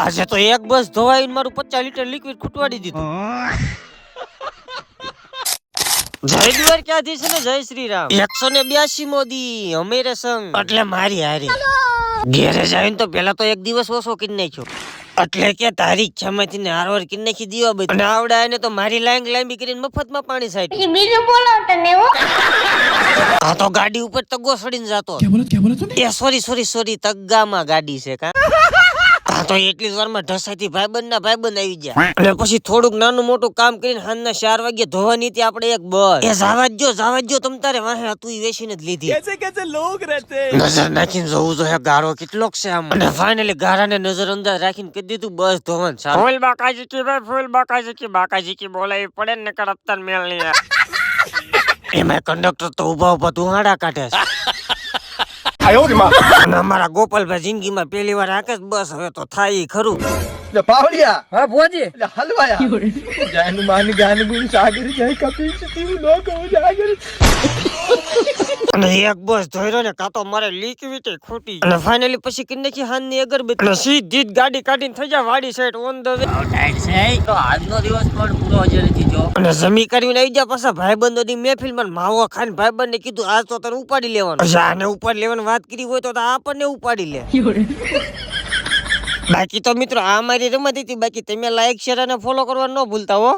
આજે તો એક બસ ધોવાઈને મારું 50 લીટર લિક્વિડ ખૂટવાડી દીધું. જય દ્વારકાધીશ ને જય શ્રી રામ. 182 મોદી અમેરે સંગ એટલે મારી હારી. ઘેરે જઈને તો પેલા તો એક દિવસ ઓછો કરી નાખ્યો, એટલે કે તારીખ છમાંથી ને હારવાર કરી નાખી દીવા બધી. અને આવડાય ને તો મારી લાંબી કરીને મફતમાં પાણી સાઈડ. બીજું બોલો તને આ તો ગાડી ઉપર તગ્ગો સડીને જાતો. क्या बोला तूने? એ સોરી તગ્ગામાં ગાડી છે કા. આ તો એટલી વારમાં ઢસાઈથી ભાઈબંધ આવી ગયા. અને પછી થોડુંક નાનું મોટું કામ કરીને હાંજના 4 વાગે ધોવાની હતી આપણે એક બસ. એ જાવા જો તમ તારે વાહે હતું ઈ વેચીને જ લીધી. कैसे लोग रहते નજર નાખીને જોવું જોઈએ ગારો કેટલોક છે આમ. અને ફાઇનલી ગારાને નજર અંદાજ રાખીને કહી દીધું બસ ધોવાનું ચાલુ. ફૂલ બાકાજી કી બોલાવી પડે ને નકર અત્તર મેલ નહીં. એમાં કંડક્ટર તો ઉભા ધુહાડા કાઢે છે. અને અમારા ગોપાલભાઈ જિંદગીમાં પહેલી વાર આકે બસ હવે તો થાય ખરું. પાવડિયા हाँ भोजी હલવાયા જાનુમાન ગાનગુણ સાગર જય કપિલ સિંહ લોક જાગર. અને એક બસ ધોઈરો ને કાતો મારે લીકવીટે ખોટી. અને ફાઇનલી પછી કિન્નેકી હાનની અગરબત્તી અને સીધી જ ગાડી કાઢીને થઈ જા વાડી side on the way. Tight से तो आज नो दिवस पण पूरो हजे નથી જો. અને જમી કરીને આવી જા પાછા ભાઈબંધોની મહેફિલમાં માવો ખાઈને ભાઈબંધને કીધું આજ તો તને ઉપાડી લેવાનો. પછી આને ઉપાડી લેવાની વાત કરી હોય તો આપણને ઉપાડી લે. બાકી તો મિત્રો આ મારી રમત હતી. બાકી તમે લાઈક શેર અને ફોલો કરવા ન ભૂલતા હો.